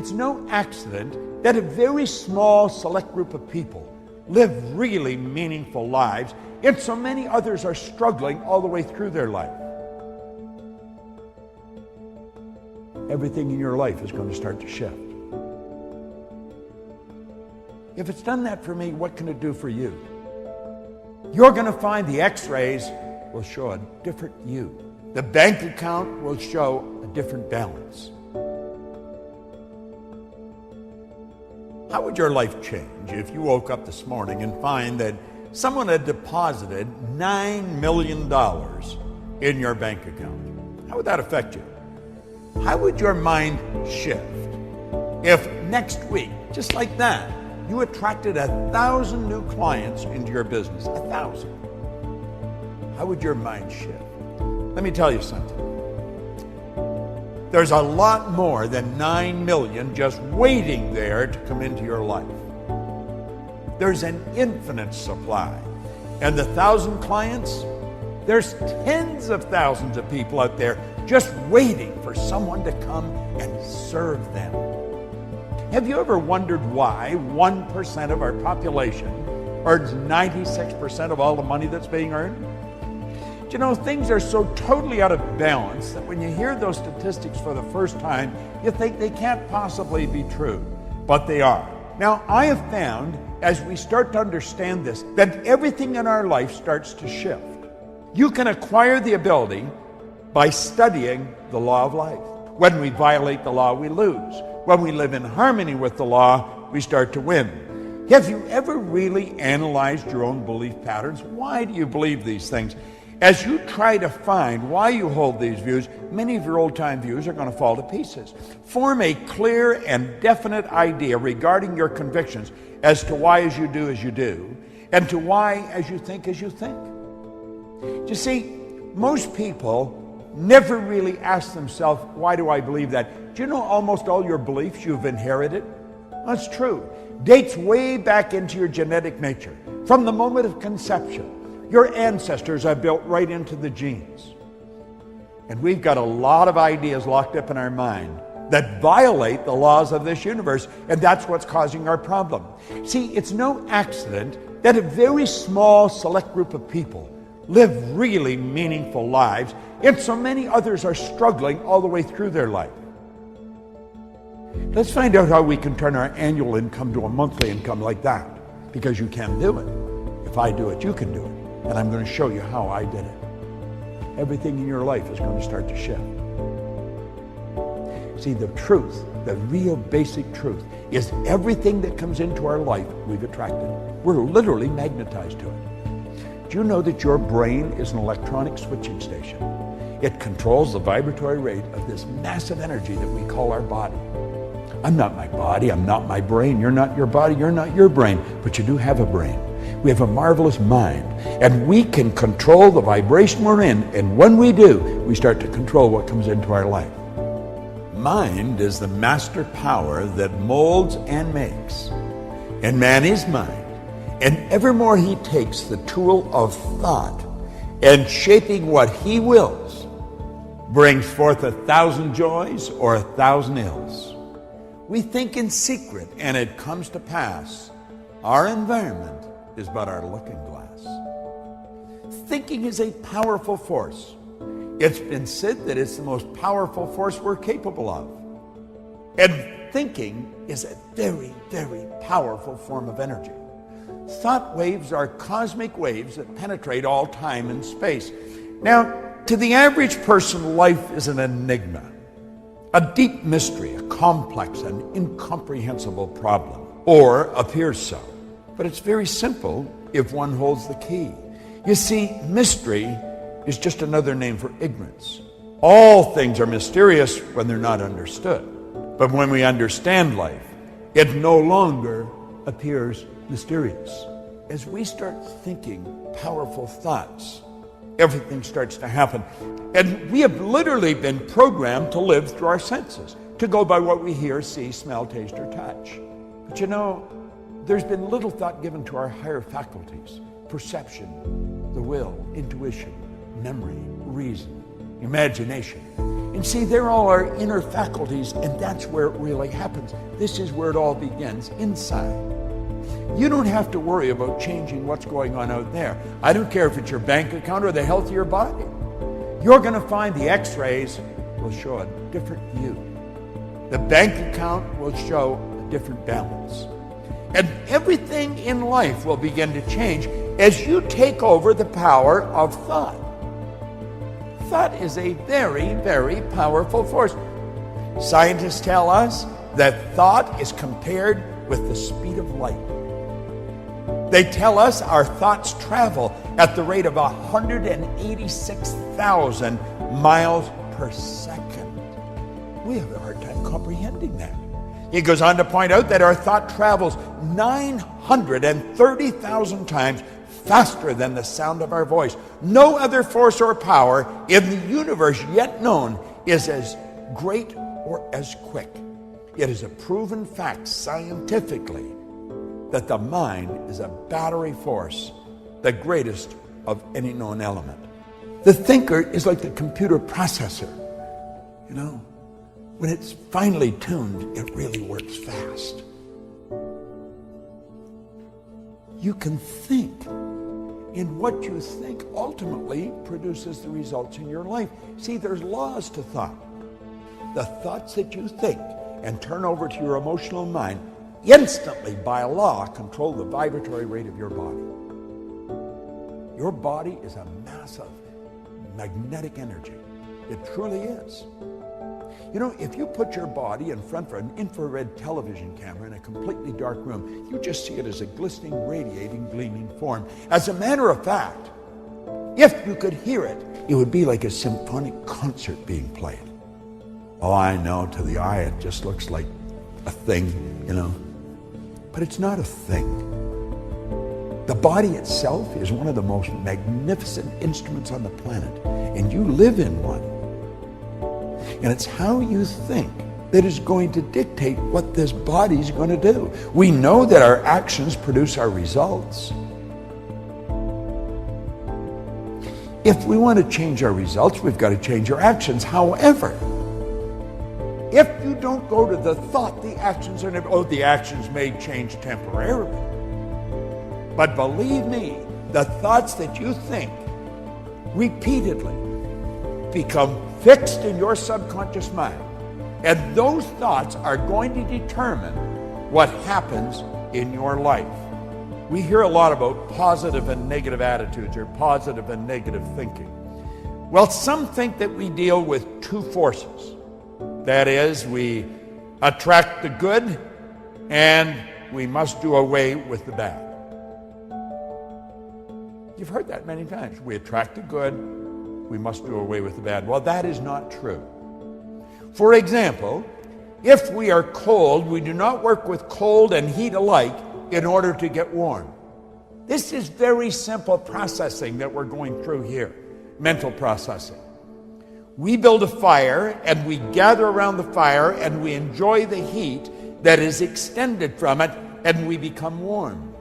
it's no accident that a very small select group of people live really meaningful lives, and so many others are struggling all the way through their life. Everything in your life is going to start to shift. If it's done that for me, what can it do for you? You're going to find the x-rays will show a different you. The bank account will show a different balance. How would your life change if you woke up this morning and find that someone had deposited $9 million in your bank account? How would that affect you? How would your mind shift if next week, just like that, you attracted 1,000 new clients into your business? 1,000. How would your mind shift? Let me tell you something. There's a lot more than 9 million just waiting there to come into your life. There's an infinite supply. And the 1,000 clients, there's tens of thousands of people out there just waiting for someone to come and serve them. Have you ever wondered why 1% of our population earns 96% of all the money that's being earned? You know, things are so totally out of balance that when you hear those statistics for the first time, you think they can't possibly be true, but they are. Now, I have found, as we start to understand this, that everything in our life starts to shift. You can acquire the ability by studying the law of life. When we violate the law, we lose. When we live in harmony with the law, we start to win. Have you ever really analyzed your own belief patterns? Why do you believe these things? As you try to find why you hold these views, many of your old-time views are going to fall to pieces. Form a clear and definite idea regarding your convictions as to why as you do, and to why as you think. You see, most people never really ask themselves, why do I believe that? Do you know almost all your beliefs you've inherited? That's true. Dates way back into your genetic nature. From the moment of conception, your ancestors are built right into the genes. And we've got a lot of ideas locked up in our mind that violate the laws of this universe, and that's what's causing our problem. See, it's no accident that a very small select group of people live really meaningful lives, and so many others are struggling all the way through their life. Let's find out how we can turn our annual income to a monthly income like that, because you can do it. If I do it, you can do it. And I'm going to show you how I did it. Everything in your life is going to start to shift. See, the truth, the real basic truth, is everything that comes into our life, we've attracted. We're literally magnetized to it. Do you know that your brain is an electronic switching station? It controls the vibratory rate of this massive energy that we call our body. I'm not my body, I'm not my brain, you're not your body, you're not your brain, but you do have a brain. We have a marvelous mind, and we can control the vibration we're in, and when we do, we start to control what comes into our life. Mind is the master power that molds and makes, and man is mind, and evermore he takes the tool of thought and shaping what he wills, brings forth 1,000 joys or 1,000 ills. We think in secret, and it comes to pass. Our environment is but our looking glass. Thinking is a powerful force. It's been said that it's the most powerful force we're capable of. And thinking is a very, very powerful form of energy. Thought waves are cosmic waves that penetrate all time and space. Now, to the average person, life is an enigma, a deep mystery, a complex and incomprehensible problem, or appears so. But it's very simple if one holds the key. You see, mystery is just another name for ignorance. All things are mysterious when they're not understood. But when we understand life, it no longer appears mysterious. As we start thinking powerful thoughts, everything starts to happen. And we have literally been programmed to live through our senses, to go by what we hear, see, smell, taste, or touch. But you know, there's been little thought given to our higher faculties: perception, the will, intuition, memory, reason, imagination. And see, they're all our inner faculties, and that's where it really happens. This is where it all begins, inside. You don't have to worry about changing what's going on out there. I don't care if it's your bank account or the health of your body. You're going to find the x-rays will show a different view. The bank account will show a different balance. And everything in life will begin to change as you take over the power of thought. Thought is a very, very powerful force. Scientists tell us that thought is compared with the speed of light. They tell us our thoughts travel at the rate of 186,000 miles per second. We have a hard time comprehending that. He goes on to point out that our thought travels 930,000 times faster than the sound of our voice. No other force or power in the universe yet known is as great or as quick. It is a proven fact scientifically that the mind is a battery force, the greatest of any known element. The thinker is like the computer processor. You know, when it's finely tuned, it really works fast. You can think, and what you think ultimately produces the results in your life. See, there's laws to thought. The thoughts that you think and turn over to your emotional mind instantly, by law, control the vibratory rate of your body. Your body is a massive magnetic energy. It truly is. You know, if you put your body in front of an infrared television camera in a completely dark room, you just see it as a glistening, radiating, gleaming form. As a matter of fact, if you could hear it, it would be like a symphonic concert being played. Oh, I know, to the eye it just looks like a thing, you know. But it's not a thing. The body itself is one of the most magnificent instruments on the planet, and you live in one. And it's how you think that is going to dictate what this body is going to do. We know that our actions produce our results. If we want to change our results, we've got to change our actions. However, if you don't go to the thought, the actions are never, the actions may change temporarily. But believe me, the thoughts that you think repeatedly become fixed in your subconscious mind. And those thoughts are going to determine what happens in your life. We hear a lot about positive and negative attitudes or positive and negative thinking. Well, some think that we deal with two forces. That is, we attract the good and we must do away with the bad. You've heard that many times. We attract the good, we must do away with the bad. Well, that is not true. For example, if we are cold, we do not work with cold and heat alike in order to get warm. This is very simple processing that we're going through here, mental processing. We build a fire and we gather around the fire and we enjoy the heat that is extended from it and we become warm.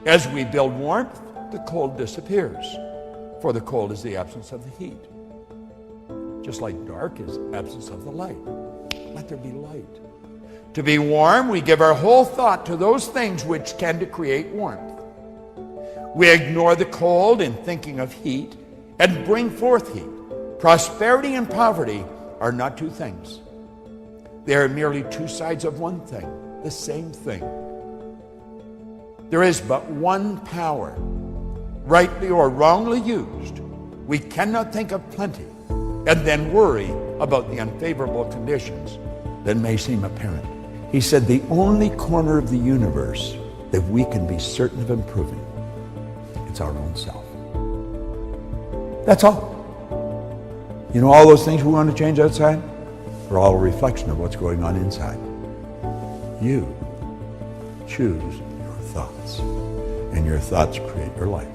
As we build warmth, the cold disappears, for the cold is the absence of the heat. Just like dark is absence of the light. Let there be light. To be warm, we give our whole thought to those things which tend to create warmth. We ignore the cold in thinking of heat and bring forth heat. Prosperity and poverty are not two things. They are merely two sides of one thing, the same thing. There is but one power, rightly or wrongly used. We cannot think of plenty and then worry about the unfavorable conditions that may seem apparent. He said the only corner of the universe that we can be certain of improving, it's our own self. That's all. You know, all those things we want to change outside are all a reflection of what's going on inside. You choose your thoughts, and your thoughts create your life.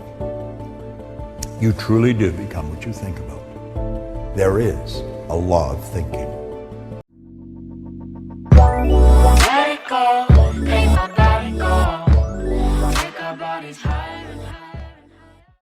You truly do become what you think about. There is a law of thinking. Let it go, make my body go, make our bodies higher.